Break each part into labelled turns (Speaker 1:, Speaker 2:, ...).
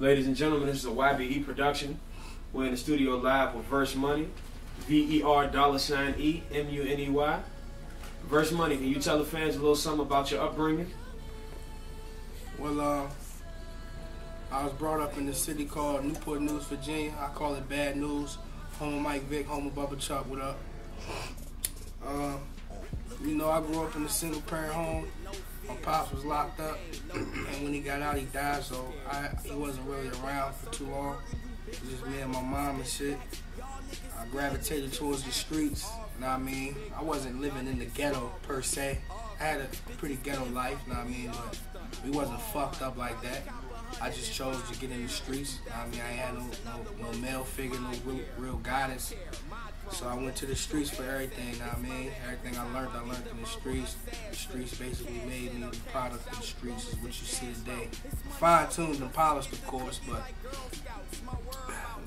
Speaker 1: Ladies and gentlemen, this is a YBE production. We're in the studio live with Verse Muney, VER$E-MUNEY. Verse Muney, can you tell the fans a little something about your upbringing?
Speaker 2: Well, I was brought up in the city called Newport News, Virginia. I call it Bad News. Home of Mike Vick, home of Bubba Chuck, what up? You know, I grew up in a single parent home. My pops was locked up, and when he got out, he died, so he wasn't really around for too long. It was just me and my mom and shit. I gravitated towards the streets, you know what I mean? I wasn't living in the ghetto, per se. I had a pretty ghetto life, you know what I mean? But we wasn't fucked up like that. I just chose to get in the streets, you know what I mean? I ain't had no male figure, no real guidance. So I went to the streets for everything, you know what I mean? Everything I learned in the streets. The streets basically made me the product of the streets is what you see today. Fine-tuned and polished, of course, but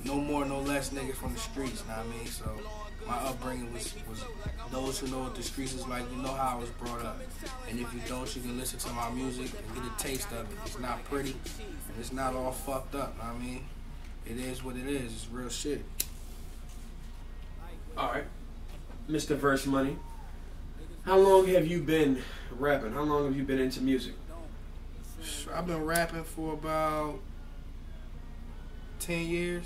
Speaker 2: no more, no less nigga from the streets, you know what I mean? So my upbringing was those who know what the streets is like, you know how I was brought up. And if you don't, you can listen to my music and get a taste of it. It's not pretty, and it's not all fucked up, you know what I mean? It is what it is, it's real shit.
Speaker 1: Alright, Mr. Verse Muney, how long have you been rapping? How long have you been into music?
Speaker 2: I've been rapping for about 10 years.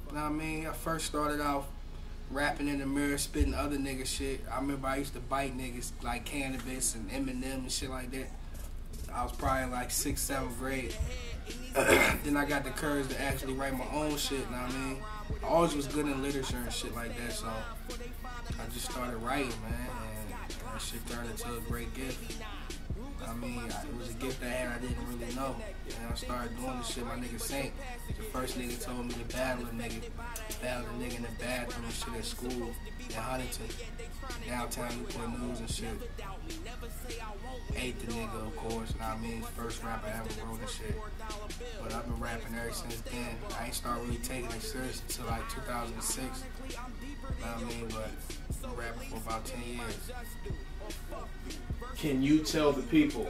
Speaker 2: You know what I mean? I first started out rapping in the mirror, spitting other nigga shit. I remember I used to bite niggas like Cannabis and Eminem and shit like that. I was probably in like 6th, 7th grade. Then I got the courage to actually write my own shit, you know what I mean? I always was good in literature and shit like that, so I just started writing, man, and that shit turned into a great gift. I mean, it was a gift I had I didn't really know. And I started doing this shit. My nigga Saint, the first nigga told me to battle a nigga in the bathroom and shit at school in Huntington, downtown Newport News and shit. Ate the nigga, of course, you know what I mean? First rapper I ever wrote and shit. But I've been rapping ever since then. I ain't started really taking it serious until like 2006. You know what I mean? But I've been rapping for about 10 years.
Speaker 1: Can you tell the people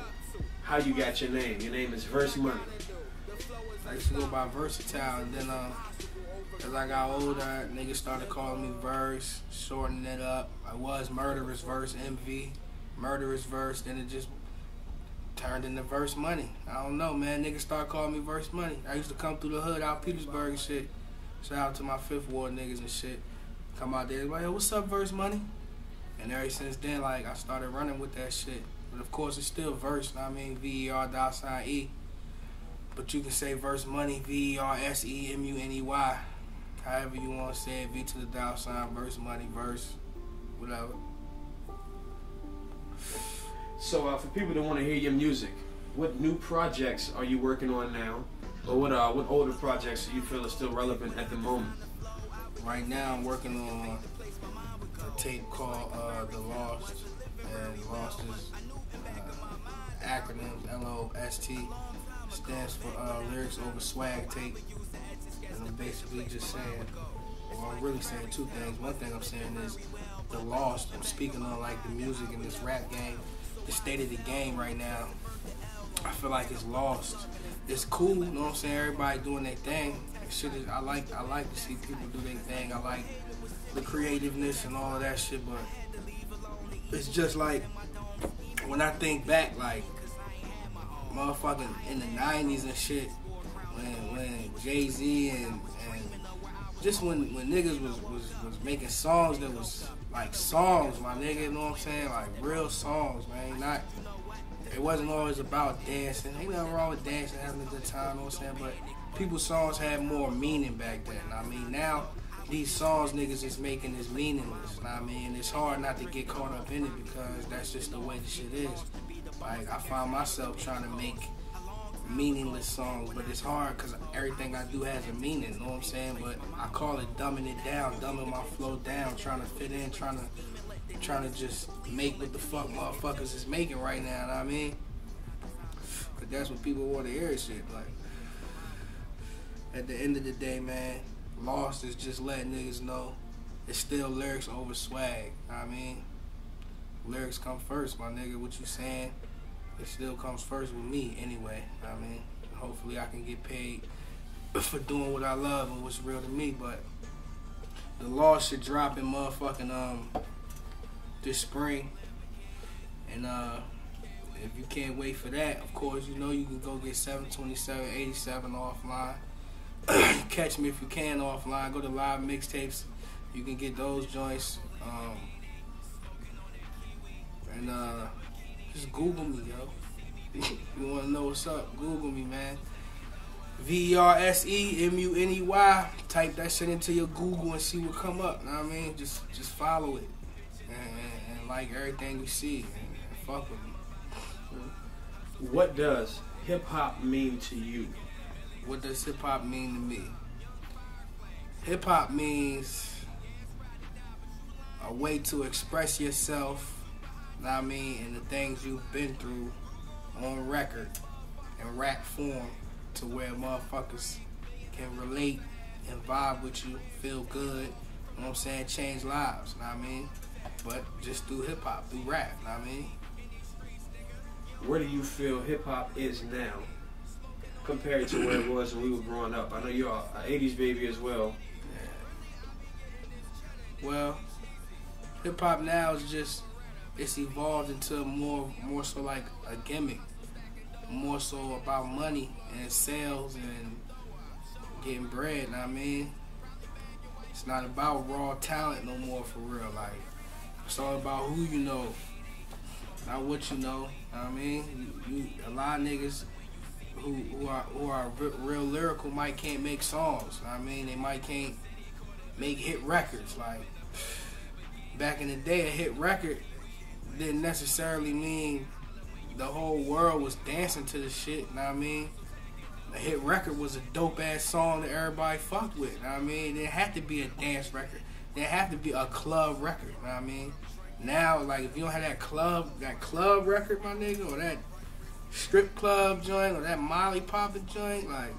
Speaker 1: how you got your name? Your name is Verse Muney.
Speaker 2: I used to go by Versatile, and then as I got older, niggas started calling me Verse, shortening it up. I was Murderous Verse, MV, Murderous Verse, then it just turned into Verse Muney. I don't know, man. Niggas started calling me Verse Muney. I used to come through the hood out Petersburg and shit. Shout out to my 5th Ward niggas and shit. Come out there, like, yo, what's up, Verse Muney? And ever since then, like, I started running with that shit. But of course, it's still Verse, I mean, VER$E. But you can say Verse Muney, VER$SEMUNEY. However you want to say it, V to the dollar sign, Verse Muney, Verse, whatever.
Speaker 1: So for people that want to hear your music, what new projects are you working on now? Or what older projects do you feel are still relevant at the moment?
Speaker 2: Right now, I'm working on a tape called The Lost, and Lost is acronyms, LOST, stands for Lyrics Over Swag Tape, and I'm basically just saying, well, I'm really saying two things. One thing I'm saying is The Lost. I'm speaking on like the music in this rap game, the state of the game right now. I feel like it's lost. It's cool, you know what I'm saying? Everybody doing their thing. Shit is, I like to see people do their thing. I like the creativeness and all of that shit, but it's just like when I think back, like motherfucking in the 90s and shit, when Jay-Z and just when niggas was making songs that was like songs, my nigga, you know what I'm saying? Like real songs, man. It wasn't always about dancing. Ain't nothing wrong with dancing, having a good time, you know what I'm saying? But people's songs had more meaning back then. I mean, now these songs niggas is making is meaningless. I mean, it's hard not to get caught up in it because that's just the way the shit is. Like, I find myself trying to make meaningless songs, but it's hard because everything I do has a meaning, you know what I'm saying? But I call it dumbing it down, dumbing my flow down, trying to fit in, trying to just make what the fuck motherfuckers is making right now, you know what I mean? Cause that's what people want to hear shit. Like, at the end of the day, man, Lost is just letting niggas know it's still lyrics over swag, you know what I mean? Lyrics come first, my nigga, what you saying? It still comes first with me anyway, you know what I mean? hopefully I can get paid for doing what I love and what's real to me. But the law should drop in motherfucking this spring, and if you can't wait for that, of course, you know you can go get 727-87 offline. Catch me if you can offline. Go to live mixtapes. You can get those joints. And just Google me, yo. You want to know what's up? Google me, man. VERSEMUNEY. Type that shit into your Google and see what come up. Know what I mean? Just follow it and like everything you see and fuck with me.
Speaker 1: What does hip hop mean to you?
Speaker 2: What does hip hop mean to me? Hip hop means a way to express yourself, know what I mean, and the things you've been through on record in rap form, to where motherfuckers can relate and vibe with you, feel good, you know what I'm saying, change lives, know what I mean? But just through hip hop, through rap, know what I mean?
Speaker 1: Where do you feel hip hop is now compared to where it was when we were growing up? I know you're an 80s baby as well.
Speaker 2: Yeah. Well, hip hop now is just, it's evolved into more so like a gimmick, more so about money and sales and getting bread, know what I mean? It's not about raw talent no more, for real. Like, it's all about who you know, not what you know. I mean, a lot of niggas who are real lyrical might can't make songs. I mean, they might can't make hit records. Like, back in the day, a hit record didn't necessarily mean the whole world was dancing to the shit. Know what I mean? A hit record was a dope ass song that everybody fucked with. Know what I mean? It had to be a dance record. It had to be a club record. Know what I mean? Now, like, if you don't have that club record, my nigga, or that strip club joint, or that Molly poppin' joint, like,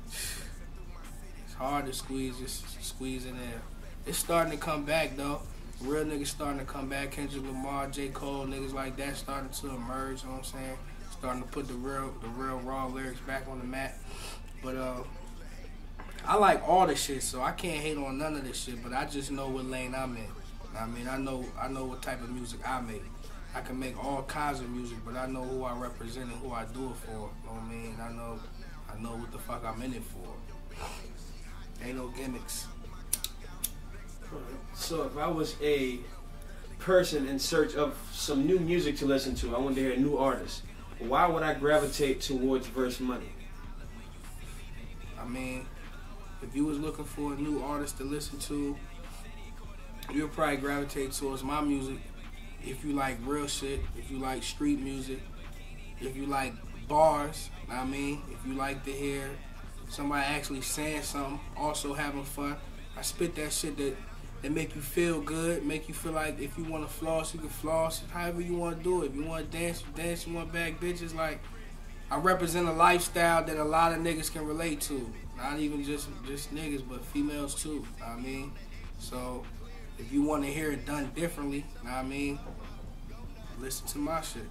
Speaker 2: it's hard to squeeze in there. It's starting to come back, though. Real niggas starting to come back. Kendrick Lamar, J. Cole, niggas like that starting to emerge, you know what I'm saying? Starting to put the real raw lyrics back on the map. But I like all the shit, so I can't hate on none of this shit, but I just know what lane I'm in. I mean, I know what type of music I make. I can make all kinds of music, but I know who I represent and who I do it for. You know what I mean? I know what the fuck I'm in it for. Ain't no gimmicks.
Speaker 1: So if I was a person in search of some new music to listen to, I wanted to hear a new artist, why would I gravitate towards Verse Money?
Speaker 2: I mean, if you was looking for a new artist to listen to, you'll probably gravitate towards my music. If you like real shit, if you like street music, if you like bars, know what I mean? If you like to hear somebody actually saying something, also having fun. I spit that shit that make you feel good, make you feel like if you want to floss, you can floss. However you want to do it. If you want to dance, you dance. You want bag bitches. Like, I represent a lifestyle that a lot of niggas can relate to. Not even just niggas, but females too. Know what I mean? So, if you want to hear it done differently, know what I mean, listen to my shit.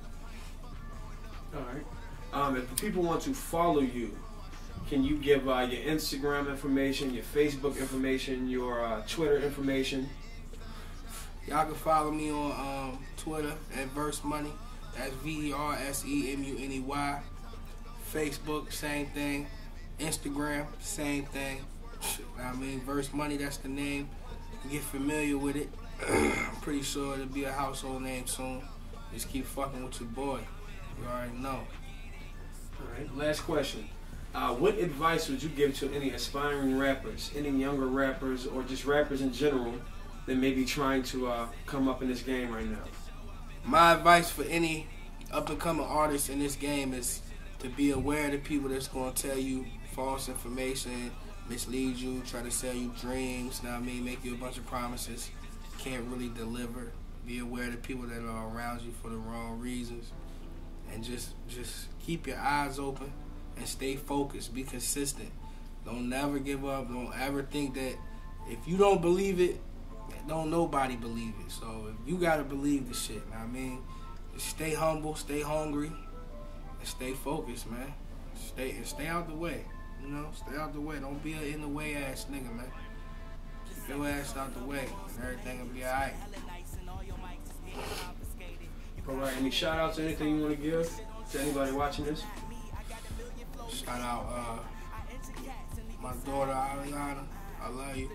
Speaker 1: All right. If people want to follow you, can you give your Instagram information, your Facebook information, your Twitter information?
Speaker 2: Y'all can follow me on Twitter at Verse Money. That's VERSEMUNEY. Facebook, same thing. Instagram, same thing. Know what I mean, Verse Money, that's the name. Get familiar with it. I'm pretty sure it'll be a household name soon. Just keep fucking with your boy. You already know.
Speaker 1: Alright, last question. What advice would you give to any aspiring rappers, any younger rappers, or just rappers in general that may be trying to come up in this game right now?
Speaker 2: My advice for any up-and-coming artist in this game is to be aware of the people that's going to tell you false information, mislead you, try to sell you dreams, know what I mean, make you a bunch of promises, can't really deliver. Be aware of the people that are around you for the wrong reasons, and just keep your eyes open and stay focused. Be consistent. Don't never give up. Don't ever think that if you don't believe it, don't nobody believe it. So if you gotta believe the shit, know what I mean, just stay humble, stay hungry, and stay focused, man. Stay out the way. You know, stay out the way. Don't be an in the way ass nigga, man. Keep your ass out the way, and everything will be alright.
Speaker 1: Alright, any shout outs or anything you want to give to anybody watching this?
Speaker 2: Shout out my daughter Ariana. I love you.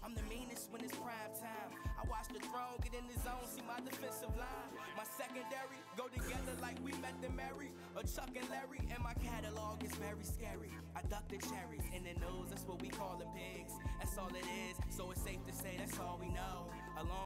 Speaker 2: I'm the meanest when it's prime time. I watch the throne get in the zone, see my defensive line. My secondary go together like we met to marry. A Chuck and Larry, and my catalog is very scary. I duck the cherries in the nose, that's what we call them pigs. That's all it is, so it's safe to say that's all we know. Along